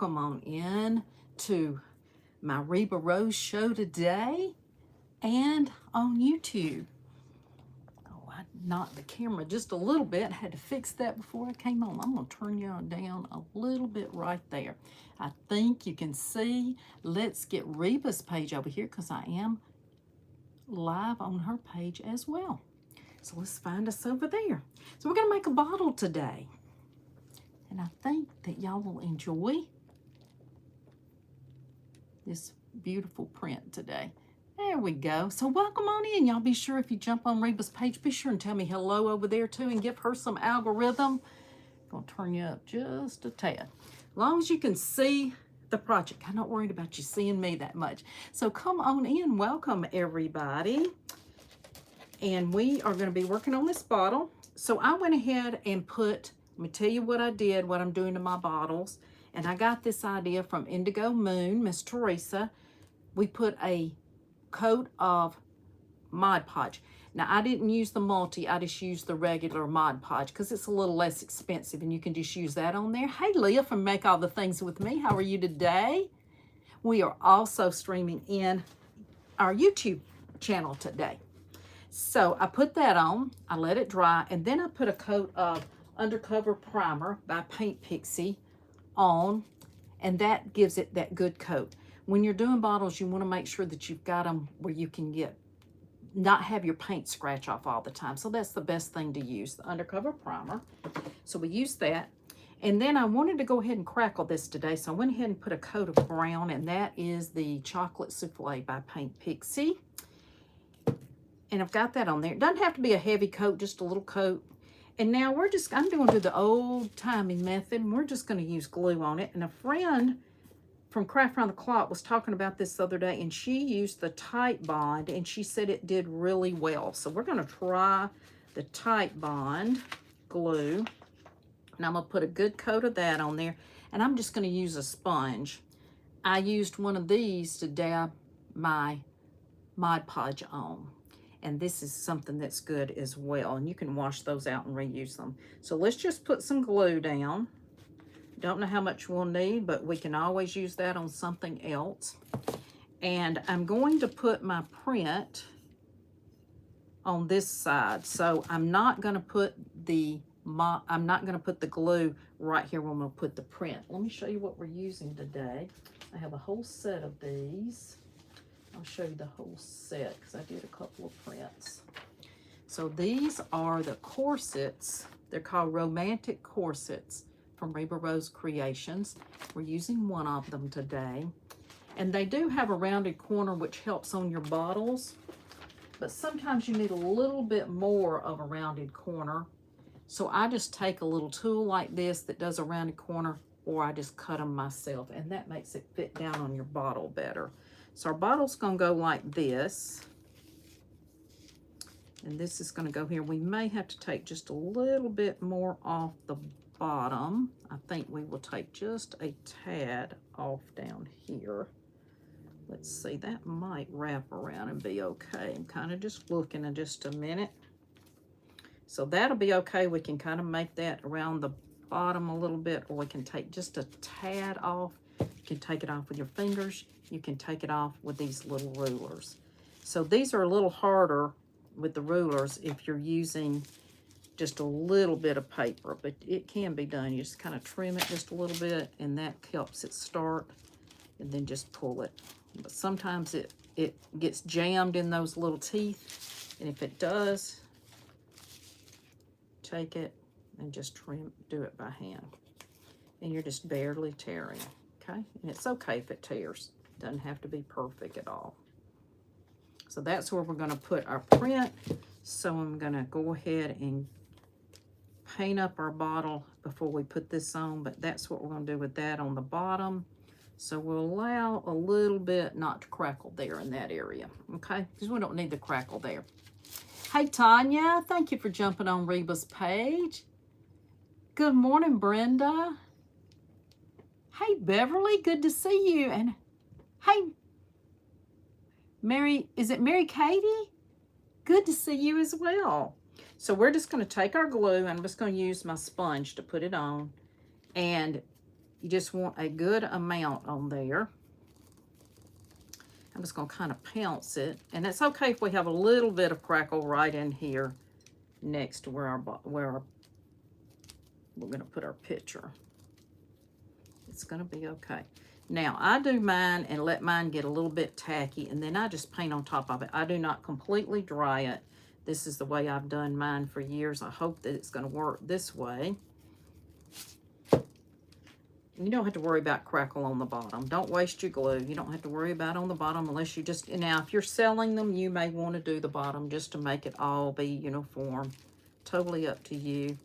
welcome on in to my Reba Rose show today and on YouTube. Oh, I knocked the camera just a little bit. I had to fix that before I came on. I'm going to turn y'all down a little bit right there. I think you can see. Let's get Reba's page over here because I am live on her page as well. So let's find us over there. So we're going to make a bottle today. And I think that y'all will enjoy this beautiful print today. There we go. So welcome on in. Y'all be sure if you jump on Reba's page, be sure and tell me hello over there too and give her some algorithm. I'm going to turn you up just a tad. As long as you can see the project. I'm not worried about you seeing me that much. So come on in. Welcome everybody. And we are going to be working on this bottle. So I went ahead and put, let me tell you what I did, what I'm doing to my bottles. And I got this idea from Indigo Moon, Miss Teresa. We put a coat of Mod Podge. Now I didn't use the multi, I just used the regular Mod Podge because it's a little less expensive and you can just use that on there. Hey Leah from Make All the Things With Me, how are you today? We are also streaming in our YouTube channel today. So I put that on, I let it dry, and then I put a coat of Undercover Primer by Paint Pixie on, and that gives it that good coat. When you're doing bottles, you want to make sure that you've got them where you can not have your paint scratch off all the time. So that's the best thing to use, the Undercover Primer. So we use that. And then I wanted to go ahead and crackle this today, so I went ahead and put a coat of brown, and that is the Chocolate Soufflé by Paint Pixie. And I've got that on there. It doesn't have to be a heavy coat, just a little coat. And now I'm going to do the old-timey method, and we're just going to use glue on it. And a friend from Craft Round the Clock was talking about this the other day, and she used the Tight Bond, and she said it did really well. So we're going to try the Tight Bond glue, and I'm going to put a good coat of that on there, and I'm just going to use a sponge. I used one of these to dab my Mod Podge on. And this is something that's good as well. And you can wash those out and reuse them. So let's just put some glue down. Don't know how much we'll need, but we can always use that on something else. And I'm going to put my print on this side. So I'm not going to put the glue right here when we'll put the print. Let me show you what we're using today. I have a whole set of these. I'll show you the whole set because I did a couple of prints. So these are the corsets. They're called Romantic Corsets from Reba Rose Creations. We're using one of them today. And they do have a rounded corner which helps on your bottles. But sometimes you need a little bit more of a rounded corner. So I just take a little tool like this that does a rounded corner, or I just cut them myself. And that makes it fit down on your bottle better. So our bottle's going to go like this. And this is going to go here. We may have to take just a little bit more off the bottom. I think we will take just a tad off down here. Let's see, that might wrap around and be okay. I'm kind of just looking in just a minute. So that'll be okay. We can kind of make that around the bottom a little bit, or we can take just a tad off. You can take it off with your fingers. You can take it off with these little rulers. So these are a little harder with the rulers if you're using just a little bit of paper, but it can be done. You just kind of trim it just a little bit, and that helps it start, and then just pull it. But sometimes it gets jammed in those little teeth, and if it does, take it and just do it by hand. And you're just barely tearing, okay? And it's okay if it tears. Doesn't have to be perfect at all. So that's where we're going to put our print. So I'm going to go ahead and paint up our bottle before we put this on, but that's what we're going to do with that on the bottom. So we'll allow a little bit not to crackle there in that area, okay? Because we don't need the crackle there. Hey Tanya, thank you for jumping on Reba's page. Good morning, Brenda. Hey Beverly, good to see you. And hey, Mary, is it Mary Katie? Good to see you as well. So we're just going to take our glue, and I'm just going to use my sponge to put it on. And You just want a good amount on there. I'm just going to kind of pounce it. And it's okay if we have a little bit of crackle right in here next to where we're going to put our picture. It's going to be okay. Now, I do mine and let mine get a little bit tacky, and then I just paint on top of it. I do not completely dry it. This is the way I've done mine for years. I hope that it's going to work this way. You don't have to worry about crackle on the bottom. Don't waste your glue. You don't have to worry about it on the bottom unless you just, now if you're selling them, you may want to do the bottom just to make it all be uniform. Totally up to you.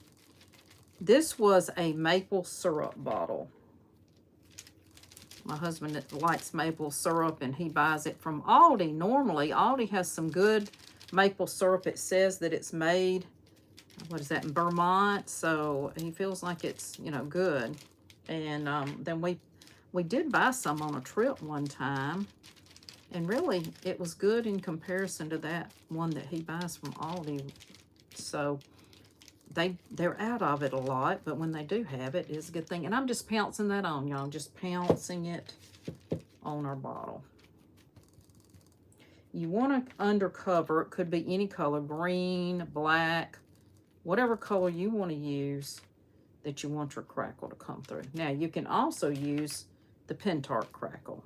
This was a maple syrup bottle. My husband likes maple syrup and he buys it from Aldi. Normally, Aldi has some good maple syrup. It says that it's made, what is that, in Vermont. So he feels like it's, you know, good. And then we did buy some on a trip one time, and really it was good in comparison to that one that he buys from Aldi. So they're out of it a lot, but when they do have it, it's a good thing. And I'm just pouncing that on, y'all. Just pouncing it on our bottle. You want to undercover. It could be any color, green, black, whatever color you want to use that you want your crackle to come through. Now, you can also use the Pentart crackle.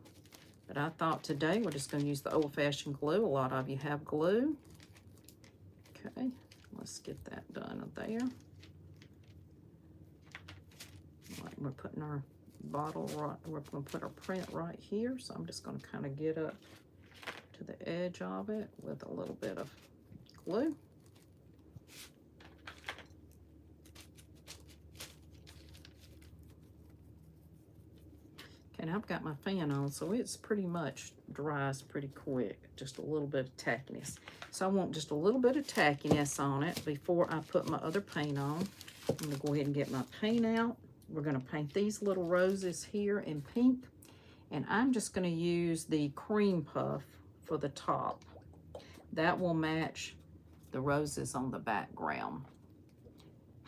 But I thought today we're just going to use the old-fashioned glue. A lot of you have glue. Okay, let's get that done there. Right, we're putting our bottle right, we're going to put our print right here. So I'm just going to kind of get up to the edge of it with a little bit of glue. And I've got my fan on, so it's pretty much dries pretty quick. Just a little bit of tackiness. So I want just a little bit of tackiness on it before I put my other paint on. I'm going to go ahead and get my paint out. We're going to paint these little roses here in pink. And I'm just going to use the cream puff for the top. That will match the roses on the background.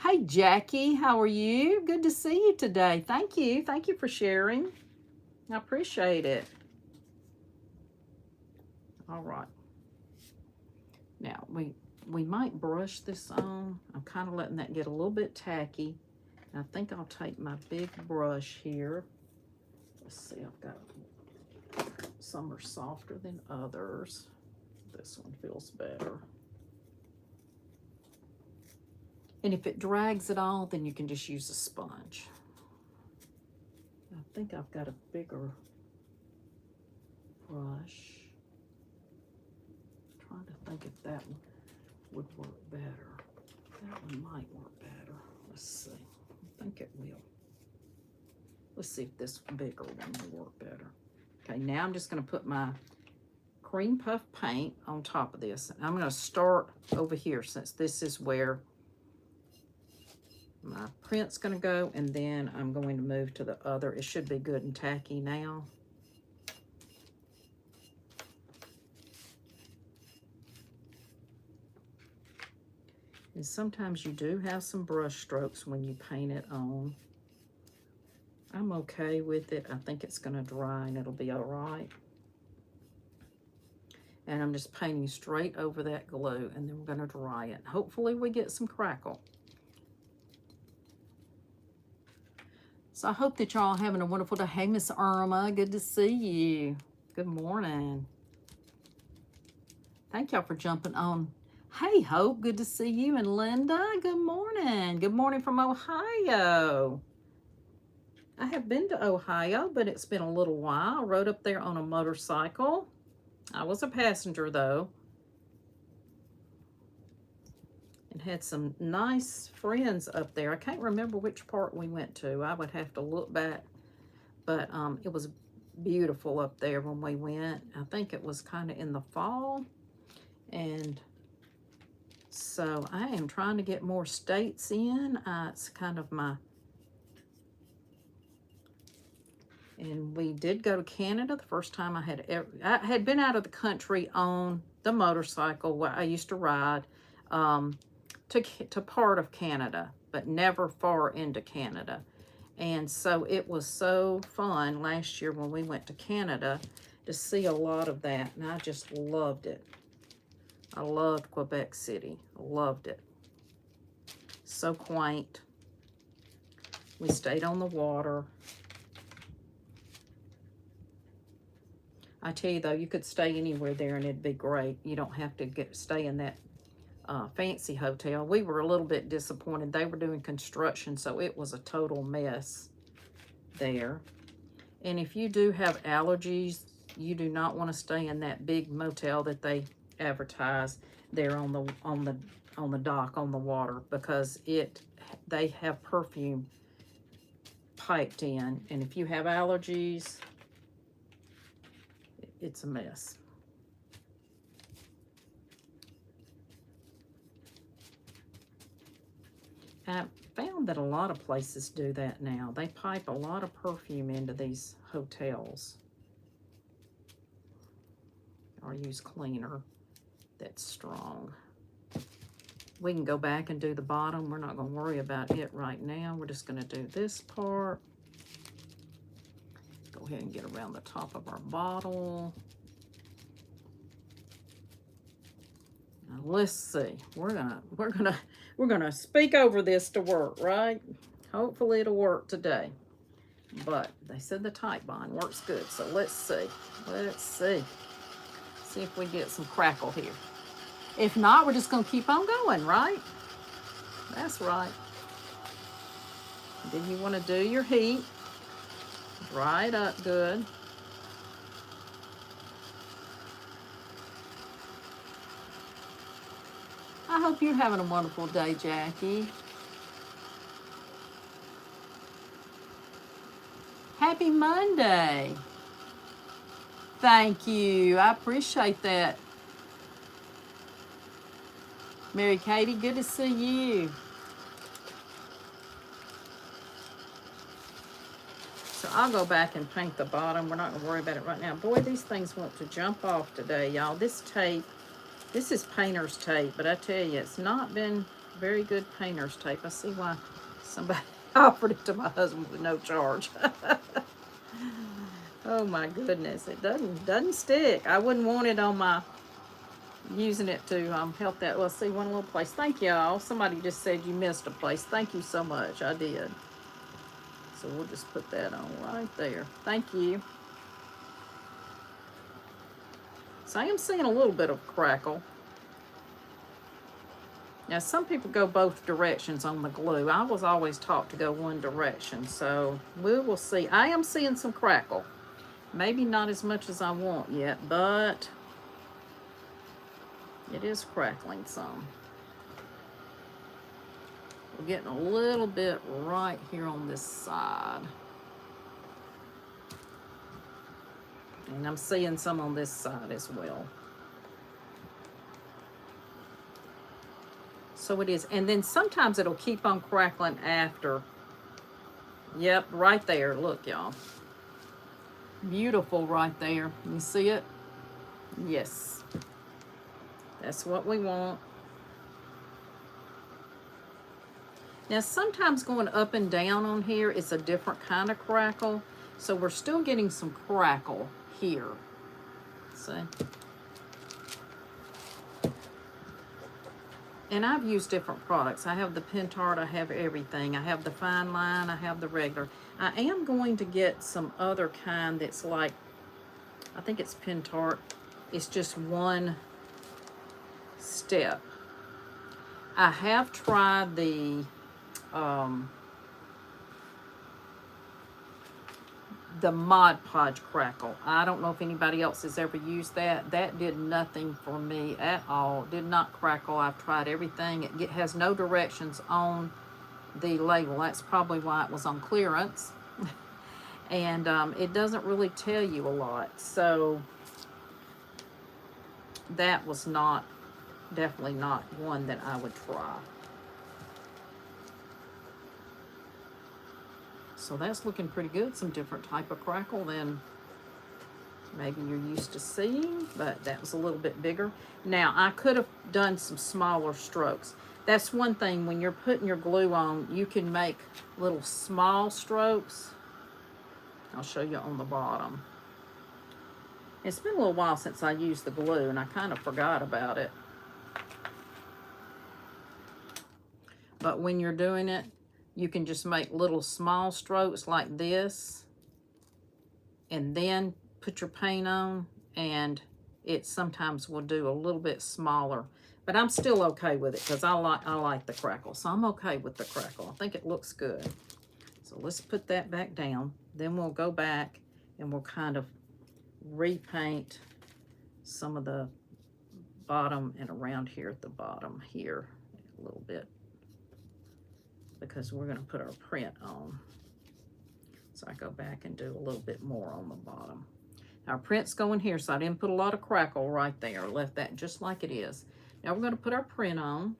Hey, Jackie, how are you? Good to see you today. Thank you. Thank you for sharing. I appreciate it. All right. Now, we might brush this on. I'm kind of letting that get a little bit tacky. And I think I'll take my big brush here. Let's see, I've got, some are softer than others. This one feels better. And if it drags at all, then you can just use a sponge. I think I've got a bigger brush. I'm trying to think if that one would work better. That one might work better. Let's see. I think it will. Let's see if this bigger one will work better. Okay, now I'm just going to put my cream puff paint on top of this. I'm going to start over here since this is where my print's going to go, and then I'm going to move to the other. It should be good and tacky now. And sometimes you do have some brush strokes when you paint it on. I'm okay with it. I think it's going to dry and it'll be all right. And I'm just painting straight over that glue, and then we're going to dry it. Hopefully we get some crackle. So I hope that y'all having a wonderful day. Hey, Miss Irma, good to see you. Good morning. Thank y'all for jumping on. Hey, Hope, good to see you. And Linda, good morning. Good morning from Ohio. I have been to Ohio, but it's been a little while. I rode up there on a motorcycle. I was a passenger, though. And had some nice friends up there. I can't remember which part we went to. I would have to look back. But it was beautiful up there when we went. I think it was kind of in the fall. And so I am trying to get more states in. It's kind of my... And we did go to Canada the first time I had been out of the country on the motorcycle where I used to ride. To part of Canada, but never far into Canada. And so it was so fun last year when we went to Canada to see a lot of that. And I just loved it. I loved Quebec City. Loved it. So quaint. We stayed on the water. I tell you though, you could stay anywhere there and it'd be great. You don't have to stay in that fancy hotel. We were a little bit disappointed. They were doing construction, so it was a total mess there. And if you do have allergies, you do not want to stay in that big motel that they advertise there on the dock on the water, because they have perfume piped in, and if you have allergies, it's a mess. I found that a lot of places do that now. They pipe a lot of perfume into these hotels, or use cleaner that's strong. We can go back and do the bottom. We're not going to worry about it right now. We're just going to do this part. Go ahead and get around the top of our bottle. Now let's see. We're gonna speak over this to work, right? Hopefully it'll work today. But they said the tight bond works good, so let's see. Let's see. See if we get some crackle here. If not, we're just gonna keep on going, right? That's right. Then you want to do your heat. Dry it up good. I hope you're having a wonderful day, Jackie. Happy Monday. Thank you. I appreciate that. Mary Katie, good to see you. So I'll go back and paint the bottom. We're not going to worry about it right now. Boy, these things want to jump off today, y'all. This tape, this is painter's tape, but I tell you, it's not been very good painter's tape. I see why somebody offered it to my husband with no charge. Oh my goodness, it doesn't stick. I wouldn't want it on my, using it to help that. Let's see, one little place. Thank y'all. Somebody just said you missed a place. Thank you so much. I did. So we'll just put that on right there. Thank you. So I am seeing a little bit of crackle. Now some people go both directions on the glue. I was always taught to go one direction. So we will see. I am seeing some crackle. Maybe not as much as I want yet, but it is crackling some. We're getting a little bit right here on this side. And I'm seeing some on this side as well. So it is. And then sometimes it'll keep on crackling after. Yep, right there. Look, y'all. Beautiful right there. You see it? Yes. That's what we want. Now, sometimes going up and down on here, it's a different kind of crackle. So we're still getting some crackle here. See? And I've used different products. I have the Pentart, I have everything. I have the fine line, I have the regular. I am going to get some other kind that's like, I think it's Pentart. It's just one step. I have tried the Mod Podge crackle. I don't know if anybody else has ever used that. That did nothing for me at all. Did not crackle. I've tried everything. It has no directions on the label. That's probably why it was on clearance. And it doesn't really tell you a lot. So that was not, definitely not one that I would try. So that's looking pretty good. Some different type of crackle than maybe you're used to seeing, but that was a little bit bigger. Now, I could have done some smaller strokes. That's one thing, when you're putting your glue on, you can make little small strokes. I'll show you on the bottom. It's been a little while since I used the glue, and I kind of forgot about it. But when you're doing it, you can just make little small strokes like this, and then put your paint on, and it sometimes will do a little bit smaller. But I'm still okay with it because I like the crackle. So I'm okay with the crackle. I think it looks good. So let's put that back down. Then we'll go back and we'll kind of repaint some of the bottom and around here at the bottom here a little bit, because we're going to put our print on. So I go back and do a little bit more on the bottom. Our print's going here, so I didn't put a lot of crackle right there. Left that just like it is. Now we're going to put our print on.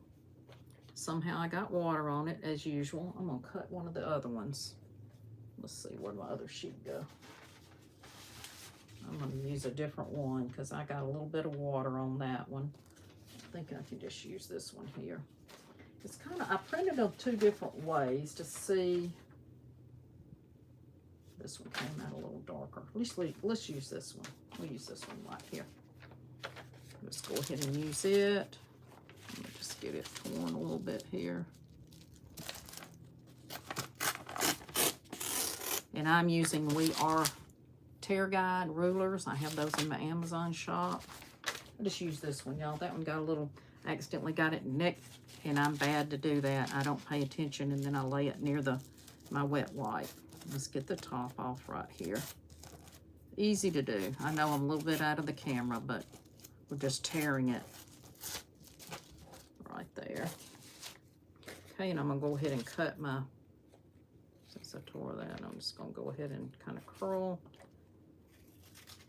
Somehow I got water on it, as usual. I'm going to cut one of the other ones. Let's see, where'd my other sheet go? I'm going to use a different one because I got a little bit of water on that one. I think I can just use this one here. It's kind of, I printed them two different ways to see. This one came out a little darker. Let's use this one. We'll use this one right here. Let's go ahead and use it. Let me just get it torn a little bit here. And I'm using We-R Tear Guide rulers. I have those in my Amazon shop. I just use this one, y'all. That one got a little, I accidentally got it nicked, and I'm bad to do that. I don't pay attention, and then I lay it near my wet wipe. Let's get the top off right here. Easy to do. I know I'm a little bit out of the camera, but we're just tearing it right there. Okay, and I'm gonna go ahead and cut my, since I tore that, I'm just gonna go ahead and kind of curl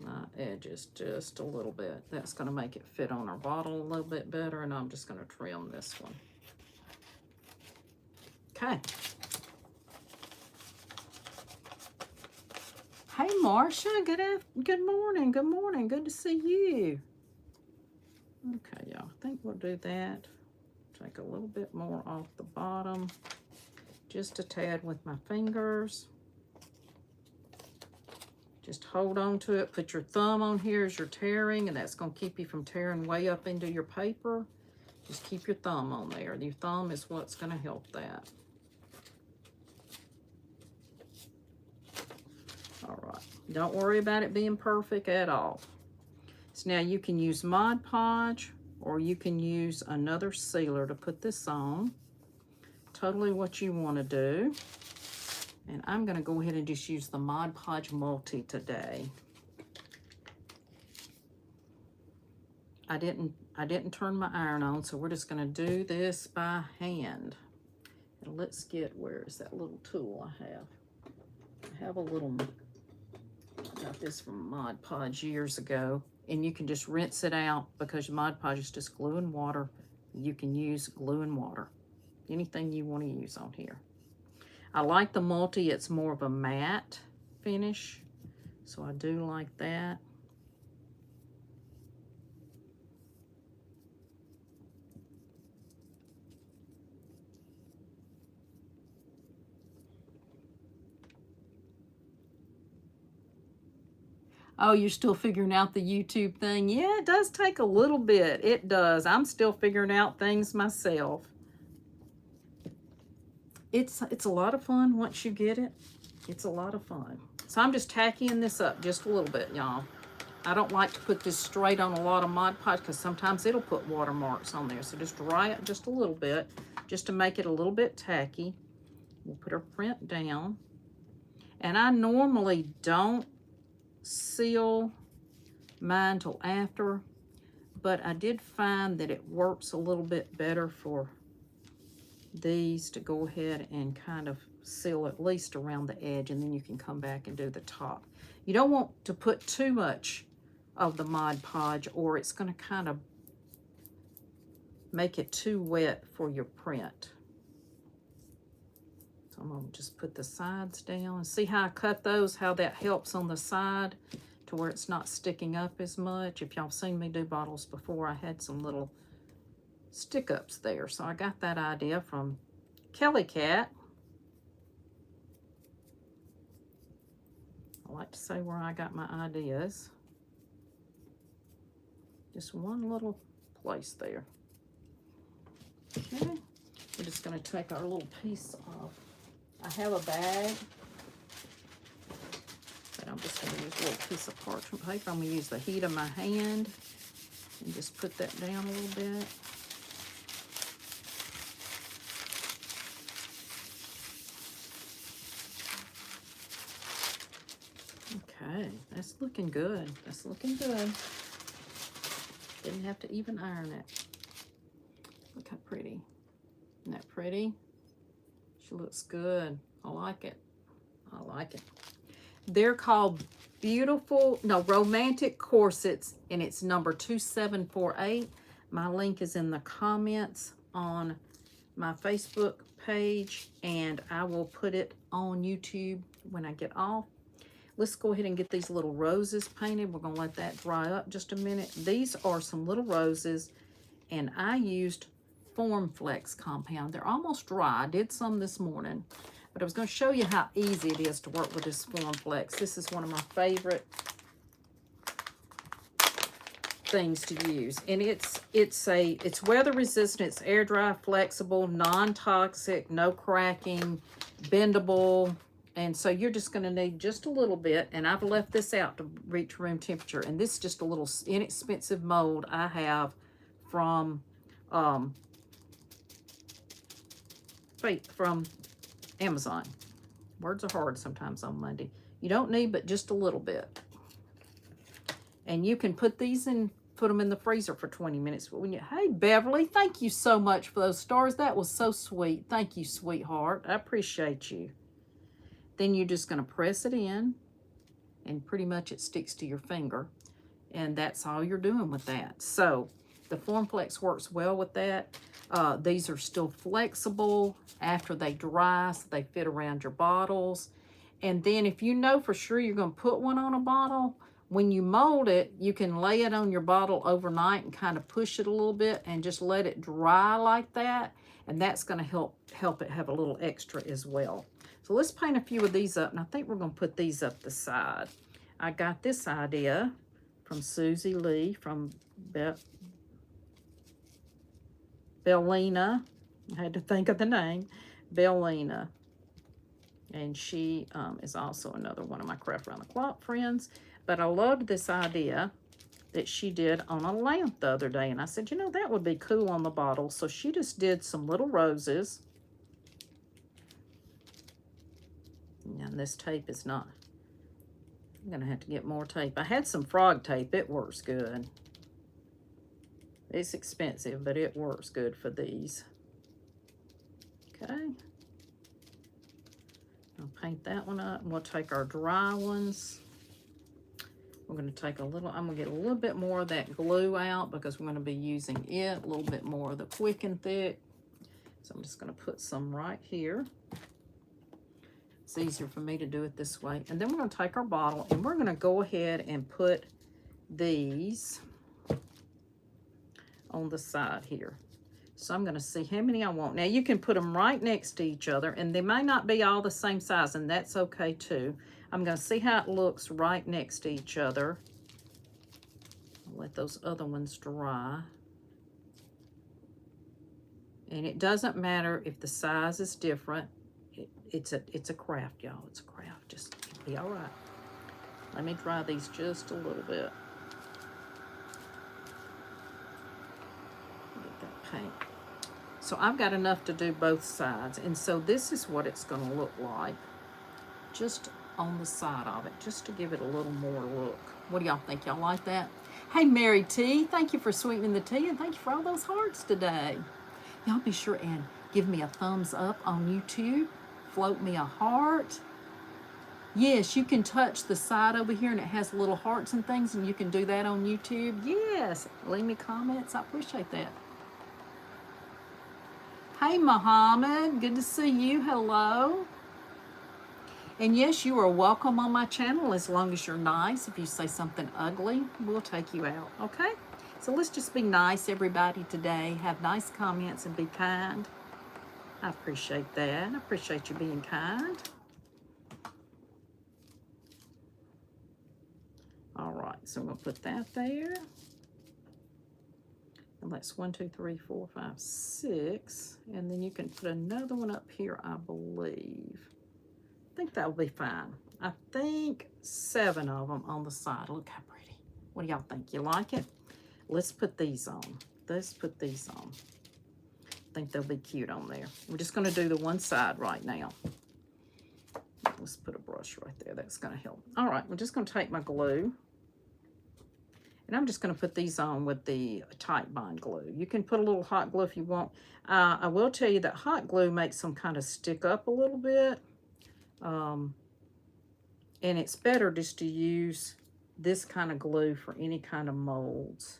my edges just a little bit. That's gonna make it fit on our bottle a little bit better, and I'm just gonna trim this one. Okay. Hey, Marcia, good morning, good morning, good to see you. Okay, y'all, I think we'll do that. Take a little bit more off the bottom, just a tad with my fingers. Just hold on to it, put your thumb on here as you're tearing, and that's gonna keep you from tearing way up into your paper. Just keep your thumb on there. Your thumb is what's gonna help that. All right, don't worry about it being perfect at all. So now you can use Mod Podge, or you can use another sealer to put this on. Totally what you want to do. And I'm going to go ahead and just use the Mod Podge Multi today. I didn't turn my iron on, so we're just going to do this by hand. And let's get, where is that little tool I have? I have a little, I got this from Mod Podge years ago. And you can just rinse it out, because your Mod Podge is just glue and water. You can use glue and water. Anything you want to use on here. I like the multi, it's more of a matte finish. So I do like that. Oh, you're still figuring out the YouTube thing? Yeah, it does take a little bit. It does. I'm still figuring out things myself. It's a lot of fun once you get it. It's a lot of fun. So I'm just tackying this up just a little bit, y'all. I don't like to put this straight on a lot of Mod Podge because sometimes it'll put watermarks on there. So just dry it just a little bit, just to make it a little bit tacky. We'll put our print down. And I normally don't seal mine till after, but I did find that it works a little bit better for these to go ahead and kind of seal at least around the edge, and then you can come back and do the top. You don't want to put too much of the Mod Podge, or it's going to kind of make it too wet for your print. I'm going to just put the sides down and see how I cut those, how that helps on the side to where it's not sticking up as much. If y'all seen me do bottles before, I had some little stick-ups there. So I got that idea from Kelly Cat. I like to say where I got my ideas. Just one little place there. Okay, we're just going to take our little piece of, I have a bag, but I'm just going to use a little piece of parchment paper. I'm going to use the heat of my hand and just put that down a little bit. Okay, that's looking good. That's looking good. Didn't have to even iron it. Look how pretty. Isn't that pretty? She looks good. I like it. I like it. They're called Romantic Corsets, and it's number 2748. My link is in the comments on my Facebook page, and I will put it on YouTube when I get off. Let's go ahead and get these little roses painted. We're going to let that dry up just a minute. These are some little roses, and I used Form Flex compound. They're almost dry. I did some this morning, but I was going to show you how easy it is to work with this Form Flex. This is one of my favorite things to use, and it's weather resistant, it's air dry, flexible, non-toxic, no cracking, bendable. And so you're just going to need just a little bit, and I've left this out to reach room temperature. And this is just a little inexpensive mold I have from Amazon. Words are hard sometimes on Monday. You don't need but just a little bit. And you can put these in, put them in the freezer for 20 minutes. But when you, hey Beverly, thank you so much for those stars. That was so sweet. Thank you, sweetheart. I appreciate you. Then you're just going to press it in, and pretty much it sticks to your finger. And that's all you're doing with that. So the Form Flex works well with that. These are still flexible after they dry, so they fit around your bottles. And then if you know for sure you're going to put one on a bottle, when you mold it, you can lay it on your bottle overnight and kind of push it a little bit and just let it dry like that. And that's going to help it have a little extra as well. So let's paint a few of these up, and I think we're going to put these up the side. I got this idea from Susie Lee from Bellina. I had to think of the name. Bellina. And she is also another one of my Craft Around the Clock friends. But I loved this idea that she did on a lamp the other day. And I said, you know, that would be cool on the bottle. So she just did some little roses. And this tape is not, I'm going to have to get more tape. I had some frog tape. It works good. It's expensive, but it works good for these. Okay. I'll paint that one up. And we'll take our dry ones. We're going to take a little, I'm going to get a little bit more of that glue out because we're going to be using it. A little bit more of the Quick and Thick. So I'm just going to put some right here. It's easier for me to do it this way. And then we're going to take our bottle and we're going to go ahead and put these on the side here. So I'm going to see how many I want. Now you can put them right next to each other, and they may not be all the same size, and that's okay too. I'm going to see how it looks right next to each other. I'll let those other ones dry. And it doesn't matter if the size is different. It's a craft, y'all. It's a craft. Just be all right. Let me dry these just a little bit. Get that paint. So I've got enough to do both sides. And so this is what it's going to look like. Just on the side of it. Just to give it a little more look. What do y'all think? Y'all like that? Hey, Mary T. Thank you for sweetening the tea. And thank you for all those hearts today. Y'all be sure and give me a thumbs up on YouTube. Float me a heart. Yes, you can touch the side over here and it has little hearts and things, and you can do that on YouTube. Yes, leave me comments. I appreciate that. Hey, Muhammad, good to see you. Hello. And yes, you are welcome on my channel as long as you're nice. If you say something ugly, we'll take you out, okay? So let's just be nice, everybody, today. Have nice comments and be kind. I appreciate that. I appreciate you being kind. All right, so I'm going to put that there. And that's 1, 2, 3, 4, 5, 6. And then you can put another one up here, I believe. I think that will be fine. I think 7 of them on the side. Look how pretty. What do y'all think? You like it? Let's put these on. Let's put these on. I think they'll be cute on there. We're just going to do the one side right now. Let's put a brush right there. That's going to help. All right, we're just going to take my glue. And I'm just going to put these on with the tight bond glue. You can put a little hot glue if you want. I will tell you that hot glue makes them kind of stick up a little bit. And it's better just to use this kind of glue for any kind of molds.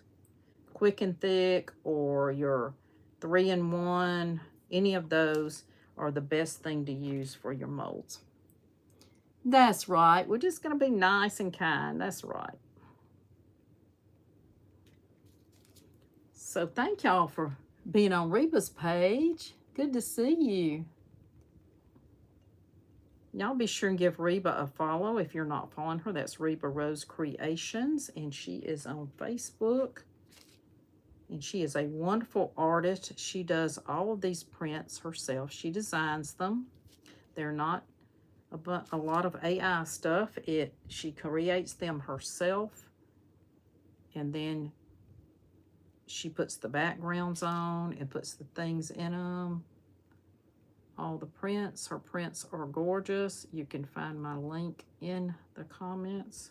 Quick and Thick or your 3-in-1, any of those are the best thing to use for your molds. That's right. We're just going to be nice and kind. That's right. So thank y'all for being on Reba's page. Good to see you. Y'all be sure and give Reba a follow if you're not following her. That's Reba Rose Creations, and she is on Facebook. And she is a wonderful artist. She does all of these prints herself. She designs them. They're not a lot of AI stuff. She creates them herself, and then she puts the backgrounds on and puts the things in them. All the prints, her prints are gorgeous. You can find my link in the comments.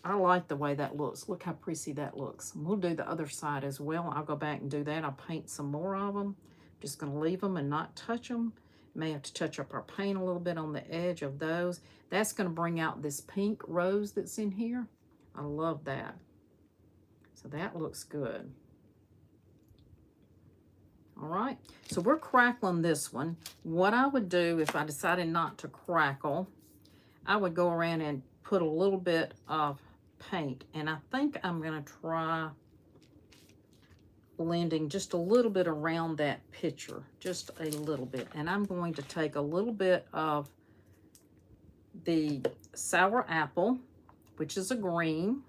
I like the way that looks. Look how pretty that looks. We'll do the other side as well. I'll go back and do that. I'll paint some more of them. Just going to leave them and not touch them. May have to touch up our paint a little bit on the edge of those. That's going to bring out this pink rose that's in here. I love that. So that looks good. All right, so we're crackling this one. What I would do if I decided not to crackle, I would go around and put a little bit of paint. And I think I'm going to try blending just a little bit around that picture, just a little bit. And I'm going to take a little bit of the sour apple, which is a green.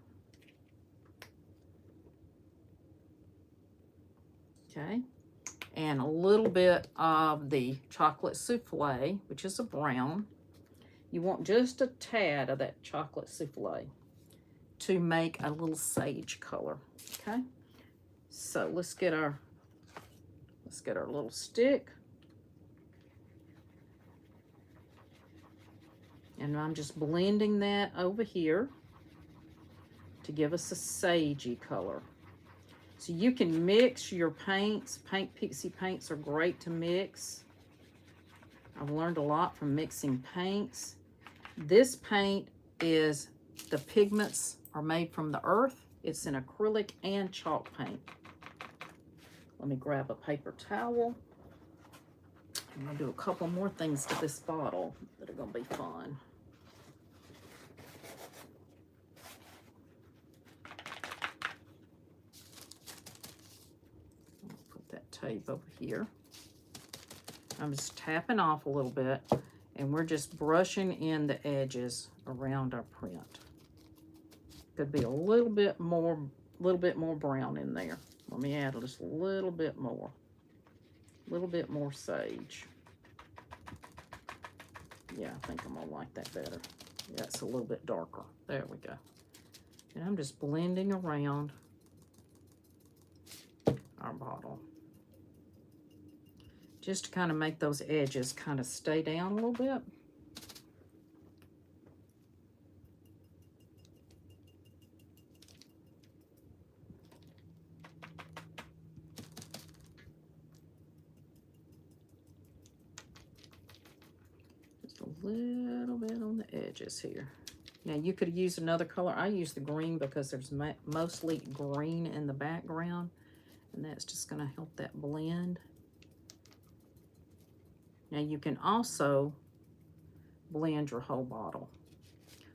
Okay. And a little bit of the chocolate soufflé, which is a brown. You want just a tad of that chocolate soufflé to make a little sage color. Okay, so let's get our little stick, and I'm just blending that over here to give us a sagey color. So you can mix your paints. Pixie paints are great to mix. I've learned a lot from mixing paints. This paint is, the pigments are made from the earth. It's an acrylic and chalk paint. Let me grab a paper towel. I'm gonna do a couple more things to this bottle that are gonna be fun. Tape over here. I'm just tapping off a little bit, and we're just brushing in the edges around our print. Could be a little bit more brown in there. Let me add just a little bit more sage. Yeah, I think I'm gonna like that better. Yeah, it's a little bit darker. There we go. And I'm just blending around our bottle, just to kind of make those edges kind of stay down a little bit. Just a little bit on the edges here. Now you could use another color. I use the green because there's mostly green in the background, and that's just going to help that blend. Now you can also blend your whole bottle.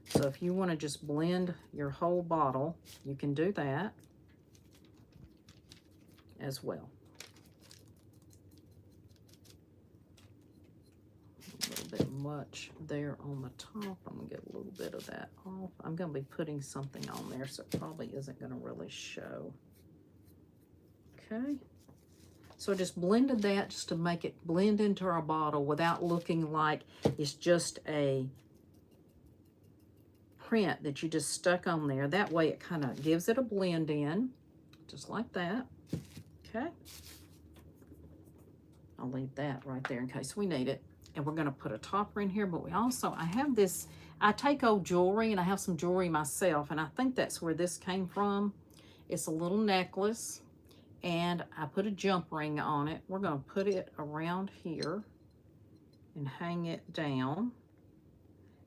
So if you want to just blend your whole bottle, you can do that as well. A little bit much there on the top. I'm going to get a little bit of that off. I'm going to be putting something on there, so it probably isn't going to really show. Okay. So I just blended that just to make it blend into our bottle without looking like it's just a print that you just stuck on there. That way it kind of gives it a blend in, just like that. Okay. I'll leave that right there in case we need it. And we're going to put a topper in here, but we also, I have this, I take old jewelry and I have some jewelry myself, and I think that's where this came from. It's a little necklace, and I put a jump ring on it. We're going to put it around here and hang it down.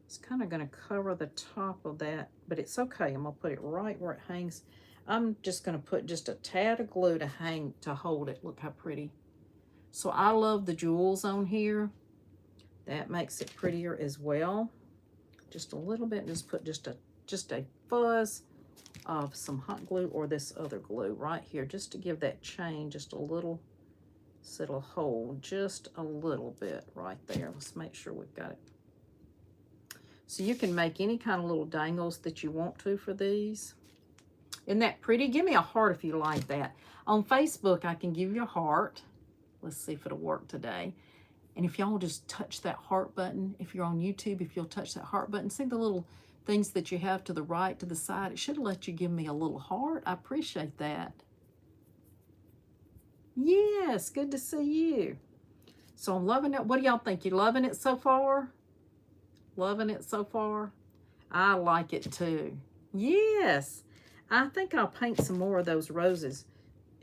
It's kind of going to cover the top of that, but it's okay. I'm going to put it right where it hangs. I'm just going to put just a tad of glue to hold it. Look how pretty. So I love the jewels on here. That makes it prettier as well. Just a little bit, just put just a fuzz of some hot glue or this other glue right here, just to give that chain just a little, so it'll hold just a little bit right there. Let's make sure we've got it. So you can make any kind of little dangles that you want to for these. Isn't that pretty? Give me a heart if you like that. On Facebook, I can give you a heart. Let's see if it'll work today. And if y'all just touch that heart button, if you're on YouTube, if you'll touch that heart button, see the little things that you have to the right, to the side. It should let you give me a little heart. I appreciate that. Yes, good to see you. So I'm loving it. What do y'all think? You loving it so far? Loving it so far? I like it too. Yes. I think I'll paint some more of those roses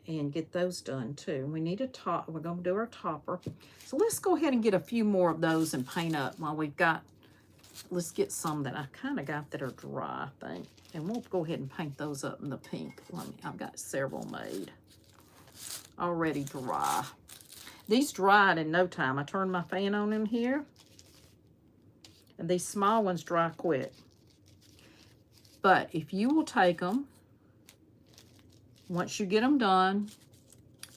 and get those done too. We need a top. We're going to do our topper. So let's go ahead and get a few more of those and paint up while we've got, let's get some that I kind of got that are dry, I think. And we'll go ahead and paint those up in the pink. I've got several made. Already dry. These dried in no time. I turned my fan on in here. And these small ones dry quick. But if you will take them, once you get them done,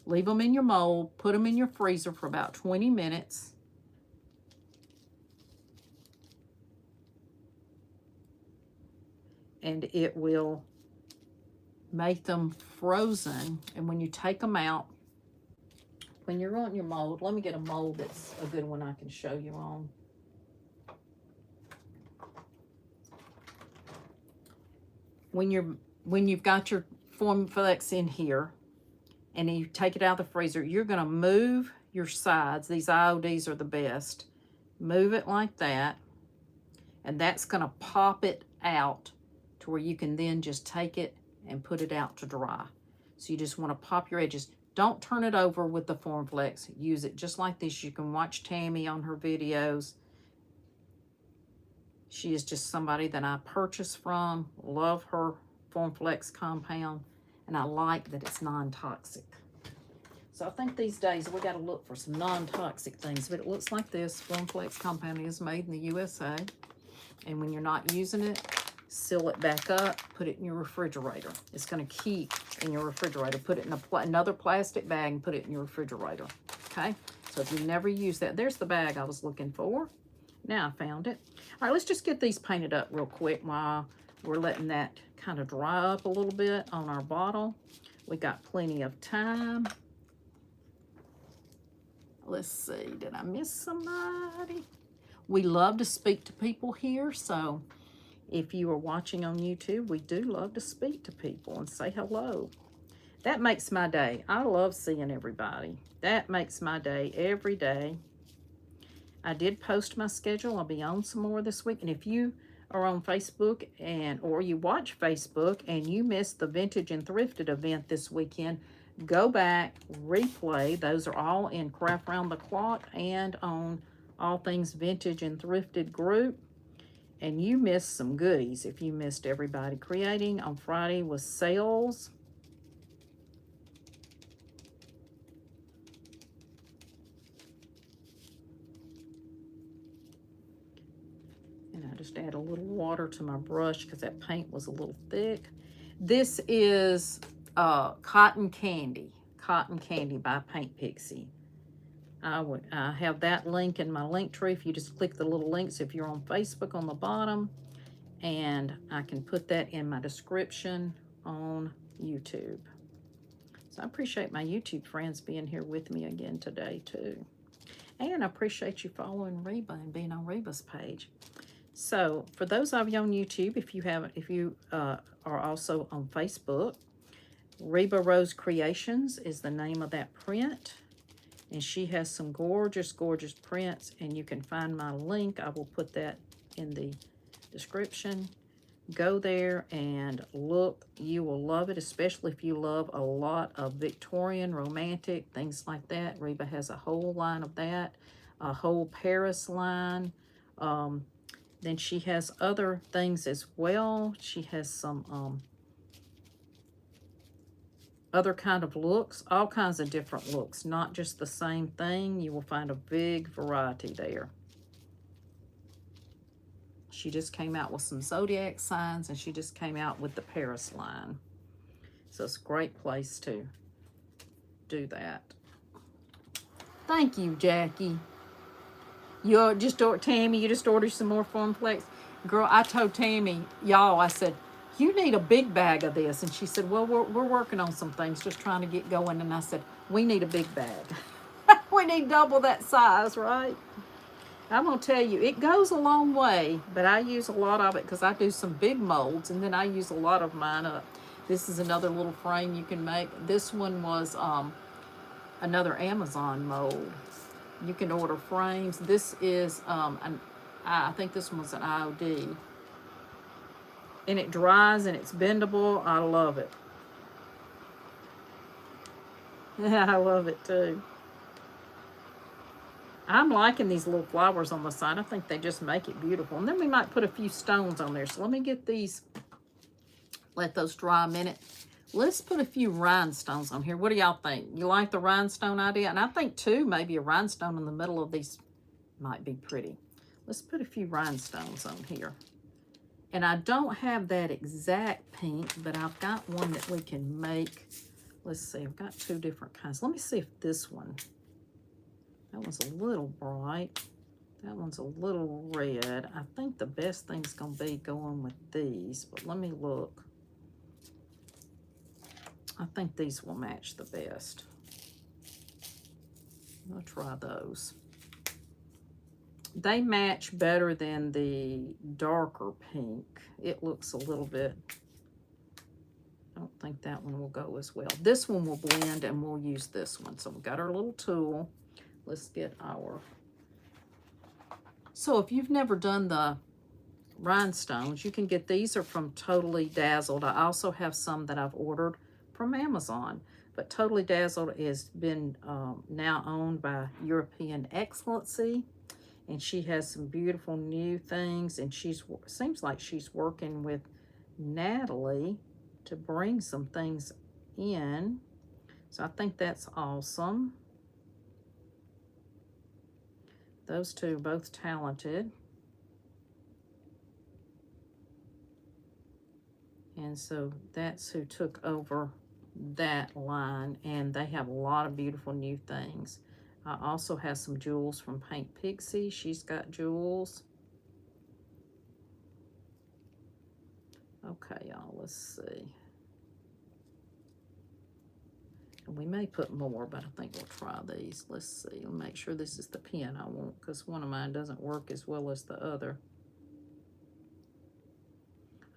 leave them in your mold, put them in your freezer for about 20 minutes. And it will make them frozen. And when you take them out, when you're on your mold, let me get a mold that's a good one I can show you on. When you've got your Form Flex in here and you take it out of the freezer, you're going to move your sides. These IODs are the best. Move it like that, and that's going to pop it out to where you can then just take it and put it out to dry. So you just want to pop your edges. Don't turn it over with the Form Flex. Use it just like this. You can watch Tammy on her videos. She is just somebody that I purchased from. Love her Form Flex compound. And I like that it's non-toxic. So I think these days we got to look for some non-toxic things. But it looks like this. Form Flex compound is made in the USA. And when you're not using it, seal it back up. Put it in your refrigerator. It's going to keep in your refrigerator. Put it in another plastic bag and put it in your refrigerator. Okay? So if you never use that, there's the bag I was looking for. Now I found it. All right, let's just get these painted up real quick while we're letting that kind of dry up a little bit on our bottle. We got plenty of time. Let's see, did I miss somebody? We love to speak to people here, so if you are watching on YouTube, we do love to speak to people and say hello. That makes my day. I love seeing everybody. That makes my day every day. I did post my schedule. I'll be on some more this week. And if you are on Facebook or you watch Facebook and you missed the Vintage and Thrifted event this weekend, go back, replay. Those are all in Craft Round the Clock and on All Things Vintage and Thrifted group. And you missed some goodies if you missed everybody creating. On Friday was sales. just add a little water to my brush because that paint was a little thick. This is Cotton Candy by Paint Pixie. I have that link in my link tree. If you just click the little links, if you're on Facebook on the bottom, and I can put that in my description on YouTube. So I appreciate my YouTube friends being here with me again today too. And I appreciate you following Reba and being on Reba's page. So for those of you on YouTube, if you are also on Facebook, Reba Rose Creations is the name of that print. And she has some gorgeous, gorgeous prints. And you can find my link. I will put that in the description. Go there and look. You will love it, especially if you love a lot of Victorian, romantic, things like that. Reba has a whole line of that, a whole Paris line. Then she has other things as well. She has some other kind of looks, all kinds of different looks, not just the same thing. You will find a big variety there. She just came out with some zodiac signs, and she just came out with the Paris line. So it's a great place to do that. Thank you, Jackie. Tammy, you just ordered some more Formflex. Girl, I told Tammy, y'all, I said, you need a big bag of this. And she said, well, we're working on some things, just trying to get going. And I said, we need a big bag. We need double that size, right? I'm going to tell you, it goes a long way, but I use a lot of it because I do some big molds, and then I use a lot of mine up. This is another little frame you can make. This one was another Amazon mold. You can order frames. This is, I think this one was an IOD. And it dries and it's bendable. I love it. I love it too. I'm liking these little flowers on the side. I think they just make it beautiful. And then we might put a few stones on there. So let me get these, let those dry a minute. Let's put a few rhinestones on here. What do y'all think? You like the rhinestone idea? And I think too, maybe a rhinestone in the middle of these might be pretty. Let's put a few rhinestones on here. And I don't have that exact pink, but I've got one that we can make. Let's see, I've got two different kinds. Let me see if this one, that one's a little bright. That one's a little red. I think the best thing's gonna be going with these, but let me look. I think these will match the best. I'll try those. They match better than the darker pink. It looks a little bit, I don't think that one will go as well. This one will blend, and we'll use this one. So we've got our little tool. Let's get our, so if you've never done the rhinestones, you can get, these are from Totally Dazzled. I also have some that I've ordered from Amazon, but Totally Dazzled has been now owned by European Excellency, and she has some beautiful new things, and seems like she's working with Natalie to bring some things in. So I think that's awesome. Those two are both talented. And so that's who took over that line, and they have a lot of beautiful new things. I also have some jewels from Paint Pixie. She's got jewels. Okay, y'all, let's see. And we may put more, but I think we'll try these. Let's see. I'll make sure this is the pen I want, because one of mine doesn't work as well as the other.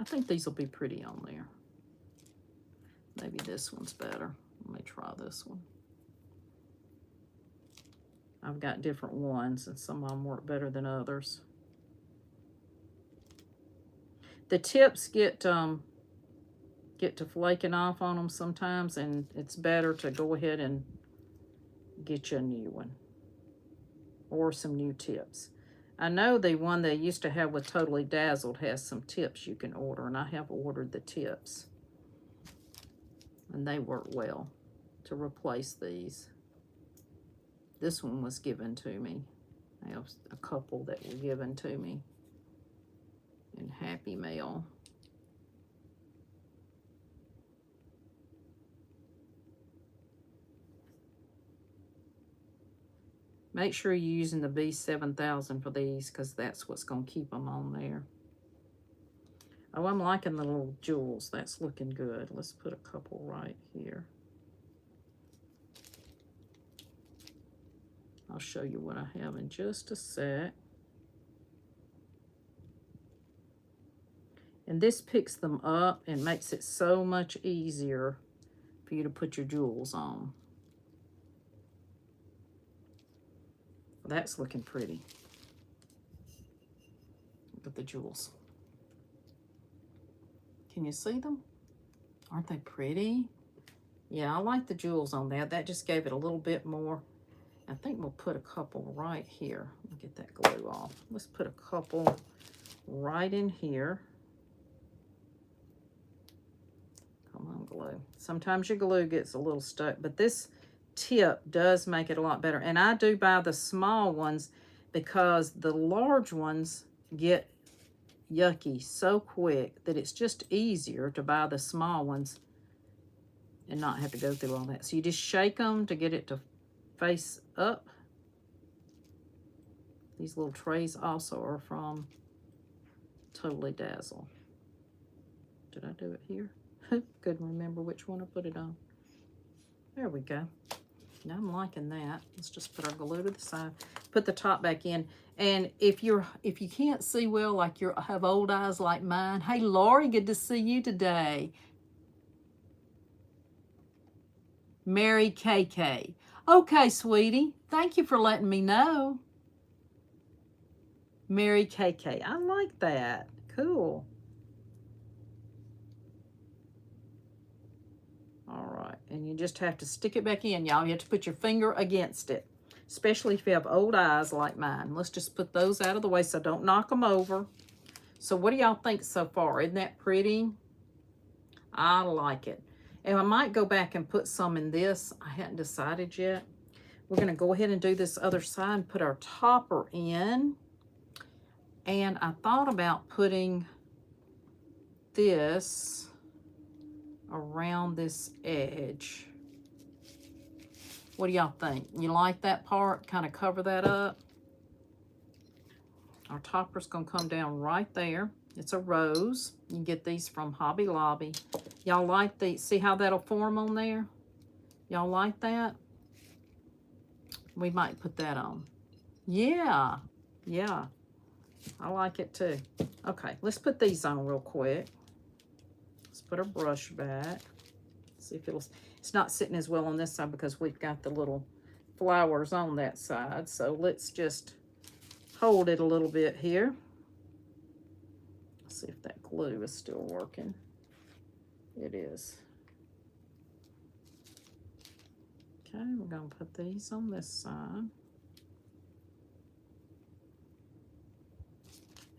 I think these will be pretty on there. Maybe this one's better. Let me try this one. I've got different ones, and some of them work better than others. The tips get to flaking off on them sometimes, and it's better to go ahead and get you a new one or some new tips. I know the one they used to have with Totally Dazzled has some tips you can order, and I have ordered the tips, and they work well to replace these. This one was given to me. I have a couple that were given to me. and Happy Mail. Make sure you're using the B7000 for these, because that's what's going to keep them on there. Oh, I'm liking the little jewels. That's looking good. Let's put a couple right here. I'll show you what I have in just a sec. And this picks them up and makes it so much easier for you to put your jewels on. That's looking pretty. Look at the jewels. Can you see them? Aren't they pretty? Yeah, I like the jewels on that. That just gave it a little bit more. I think we'll put a couple right here. Let me get that glue off. Let's put a couple right in here. Come on, glue. Sometimes your glue gets a little stuck, but this tip does make it a lot better. And I do buy the small ones because the large ones get yucky so quick that it's just easier to buy the small ones and not have to go through all that. So you just shake them to get it to face up. These little trays also are from Totally Dazzle. Did I do it here? Couldn't remember which one I put it on. There we go. Now I'm liking that. Let's just put our glue to the side. Put the top back in. And if you can't see well, like you have old eyes like mine, hey Lori, good to see you today. Mary KK. Okay, sweetie. Thank you for letting me know. Mary KK. I like that. Cool. All right, and you just have to stick it back in, y'all. You have to put your finger against it, especially if you have old eyes like mine. Let's just put those out of the way so don't knock them over. So what do y'all think so far? Isn't that pretty? I like it. And I might go back and put some in this. I hadn't decided yet. We're going to go ahead and do this other side and put our topper in. And I thought about putting this around this edge. What do y'all think? You like that part? Kind of cover that up. Our topper's gonna come down right there. It's a rose. You can get these from Hobby Lobby. Y'all like these? See how that'll form on there? Y'all like that? We might put that on. Yeah, yeah. I like it too. Okay, let's put these on real quick. Let's put our brush back. See if it's not sitting as well on this side because we've got the little flowers on that side. So let's just hold it a little bit here. See if that glue is still working. It is. Okay, we're going to put these on this side.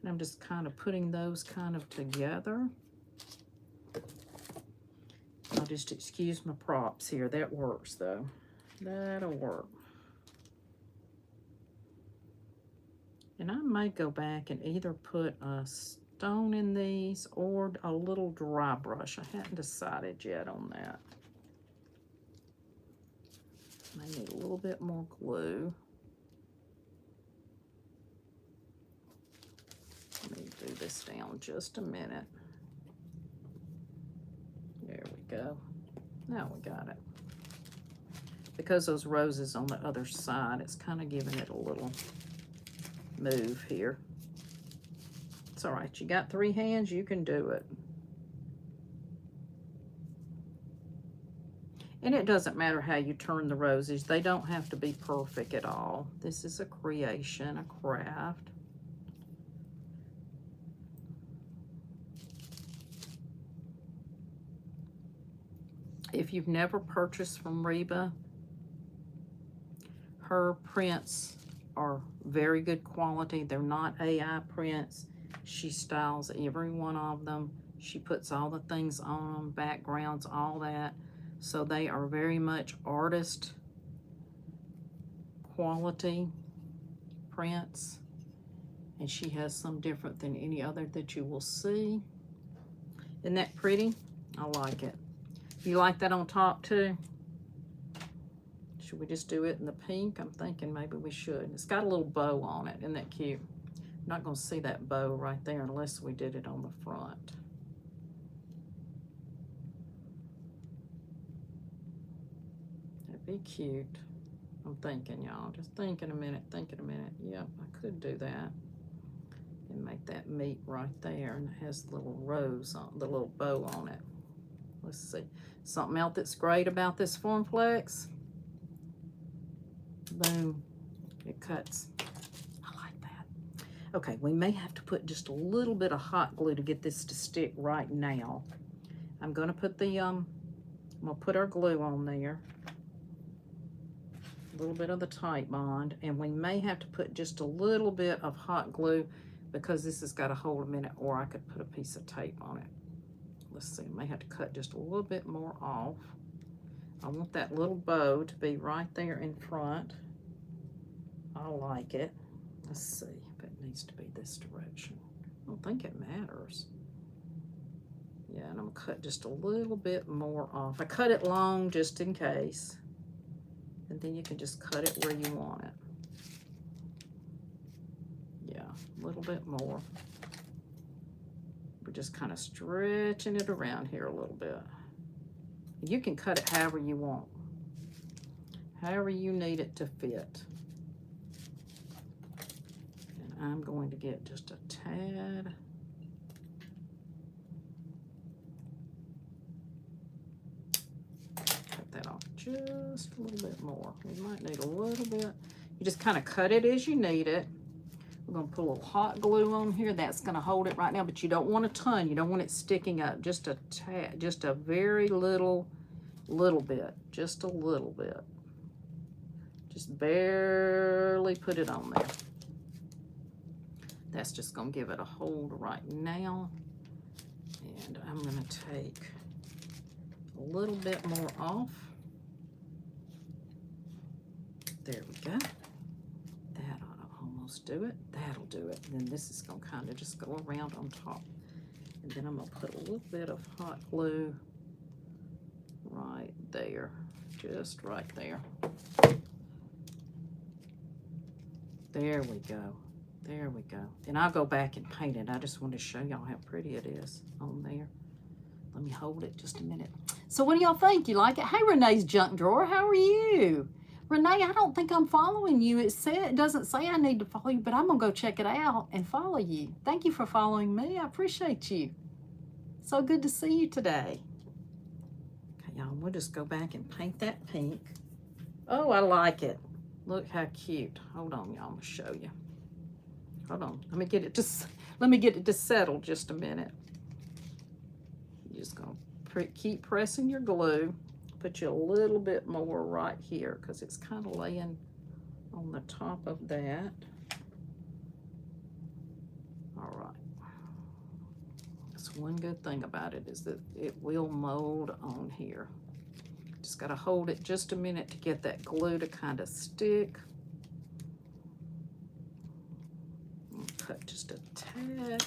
And I'm just kind of putting those kind of together. I'll just excuse my props here. That works though. That'll work. And I might go back and either put a stone in these or a little dry brush. I hadn't decided yet on that. I need a little bit more glue. Let me do this down just a minute. There we go. Now we got it. Because those roses on the other side, it's kind of giving it a little move here. It's all right. You got 3 hands, you can do it. And it doesn't matter how you turn the roses. They don't have to be perfect at all. This is a creation, a craft. If you've never purchased from Reba, her prints are very good quality. They're not AI prints. She styles every one of them. She puts all the things on them, backgrounds, all that. So they are very much artist quality prints. And she has some different than any other that you will see. Isn't that pretty? I like it. You like that on top too? Should we just do it in the pink? I'm thinking maybe we should. It's got a little bow on it. Isn't that cute? I'm not going to see that bow right there unless we did it on the front. That'd be cute. I'm thinking, y'all. Just thinking a minute, thinking a minute. Yep, I could do that. And make that meet right there. And it has the little rose on, the little bow on it. Let's see. Something else that's great about this Formflex. Boom. It cuts. I like that. Okay, we may have to put just a little bit of hot glue to get this to stick right now. I'm going to put the, I'm going to put our glue on there. A little bit of the tight bond. And we may have to put just a little bit of hot glue because this has got to hold a minute, or I could put a piece of tape on it. Let's see, I may have to cut just a little bit more off. I want that little bow to be right there in front. I like it. Let's see if it needs to be this direction. I don't think it matters. Yeah, and I'm gonna cut just a little bit more off. I cut it long just in case. And then you can just cut it where you want it. Yeah, a little bit more. We're just kind of stretching it around here a little bit. You can cut it however you want, however you need it to fit. And I'm going to get just a tad. Cut that off just a little bit more. We might need a little bit. You just kind of cut it as you need it. We're going to put a little hot glue on here. That's going to hold it right now, but you don't want a ton. You don't want it sticking up. Just a tad, just a very little bit. Just a little bit. Just barely put it on there. That's just going to give it a hold right now. And I'm going to take a little bit more off. There we go. Do it, that'll do it. And then this is going to kind of just go around on top. And then I'm going to put a little bit of hot glue right there, just right there. There we go. There we go. And I'll go back and paint it. I just want to show y'all how pretty it is on there. Let me hold it just a minute. So what do y'all think? You like it? Hey, Renee's Junk Drawer, how are you? Renee, I don't think I'm following you. It doesn't say I need to follow you, but I'm going to go check it out and follow you. Thank you for following me. I appreciate you. So good to see you today. Okay, y'all, we'll just go back and paint that pink. Oh, I like it. Look how cute. Hold on, y'all. I'm going to show you. Hold on. Let me get it to settle just a minute. You're just going to keep pressing your glue. Put you a little bit more right here because it's kind of laying on the top of that. All right. That's one good thing about it is that it will mold on here. Just got to hold it just a minute to get that glue to kind of stick. Cut just a tad,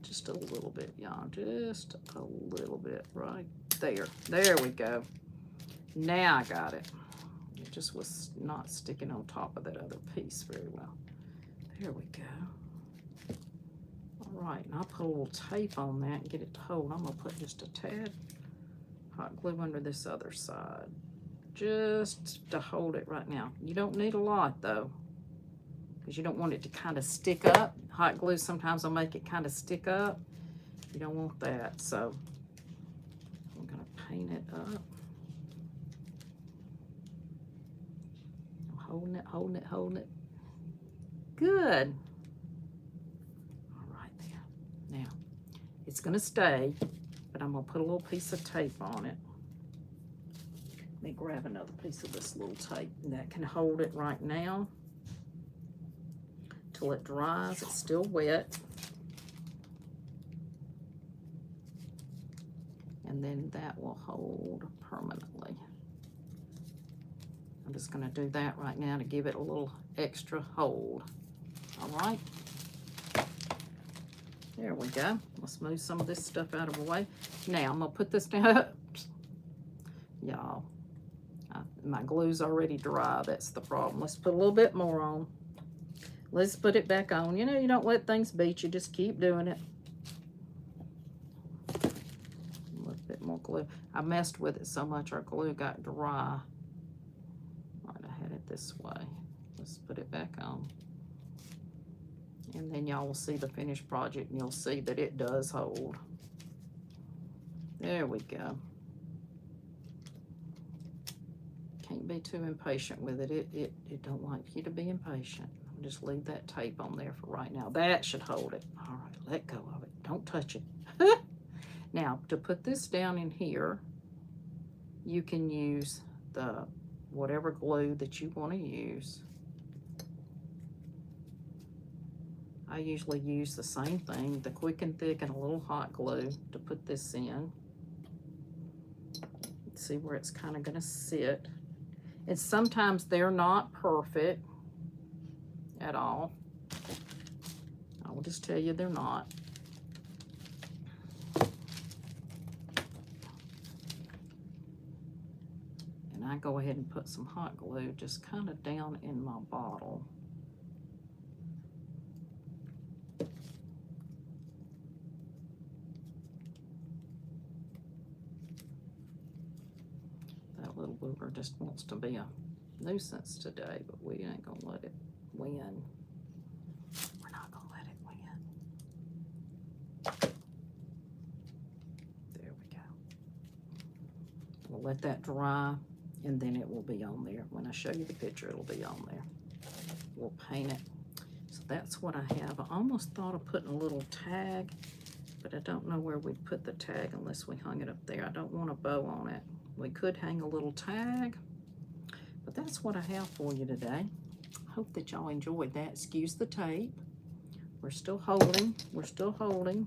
just a little bit, y'all. Just a little bit right there. There we go. Now I got it. It just was not sticking on top of that other piece very well. There we go. All right, and I'll put a little tape on that and get it to hold. I'm gonna put just a tad hot glue under this other side, just to hold it right now. You don't need a lot though, because you don't want it to kind of stick up. Hot glue sometimes will make it kind of stick up. You don't want that, so I'm gonna paint it up. Holding it, holding it, holding it. Good. All right there. Now, it's going to stay, but I'm going to put a little piece of tape on it. Let me grab another piece of this little tape, and that can hold it right now till it dries. It's still wet. And then that will hold permanently. I'm just going to do that right now to give it a little extra hold. All right. There we go. Let's move some of this stuff out of the way. Now, I'm going to put this down. Y'all, my glue's already dry. That's the problem. Let's put a little bit more on. Let's put it back on. You know, you don't let things beat you. Just keep doing it. A little bit more glue. I messed with it so much our glue got dry. Right, I had it this way. Let's put it back on. And then y'all will see the finished project and you'll see that it does hold. There we go. Can't be too impatient with it. It don't like you to be impatient. I'll just leave that tape on there for right now. That should hold it. All right, let go of it. Don't touch it. Now, to put this down in here, you can use the whatever glue that you want to use. I usually use the same thing, the Quick and Thick and a little hot glue to put this in. See where it's kind of going to sit. And sometimes they're not perfect at all. I will just tell you they're not. And I go ahead and put some hot glue just kind of down in my bottle. Little booger just wants to be a nuisance today, but we ain't gonna let it win. We're not gonna let it win. There we go. We'll let that dry and then it will be on there. When I show you the picture, it'll be on there. We'll paint it. So that's what I have. I almost thought of putting a little tag, but I don't know where we'd put the tag unless we hung it up there. I don't want a bow on it. We could hang a little tag, but that's what I have for you today. Hope that y'all enjoyed that. Excuse the tape. We're still holding. We're still holding.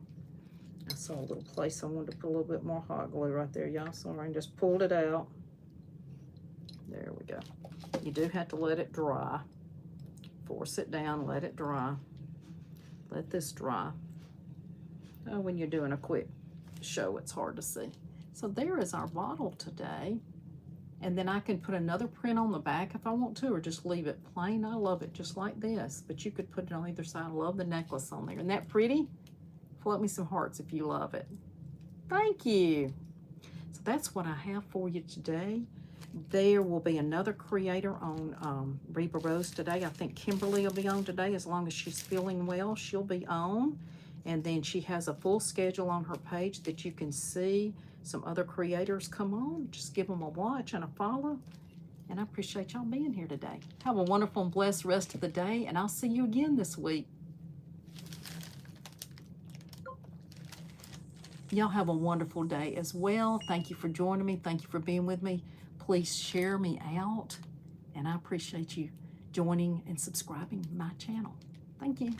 I saw a little place I wanted to put a little bit more hot glue right there, y'all. So I just pulled it out. There we go. You do have to let it dry. Force it down, let it dry. Let this dry. Oh, when you're doing a quick show, it's hard to see. So there is our bottle today. And then I can put another print on the back if I want to, or just leave it plain. I love it just like this, but you could put it on either side. I love the necklace on there. Isn't that pretty? Float me some hearts if you love it. Thank you. So that's what I have for you today. There will be another creator on Reba Rose today. I think Kimberly will be on today. As long as she's feeling well, she'll be on. And then she has a full schedule on her page that you can see some other creators come on. Just give them a watch and a follow. And I appreciate y'all being here today. Have a wonderful and blessed rest of the day, and I'll see you again this week. Y'all have a wonderful day as well. Thank you for joining me. Thank you for being with me. Please share me out, and I appreciate you joining and subscribing to my channel. Thank you.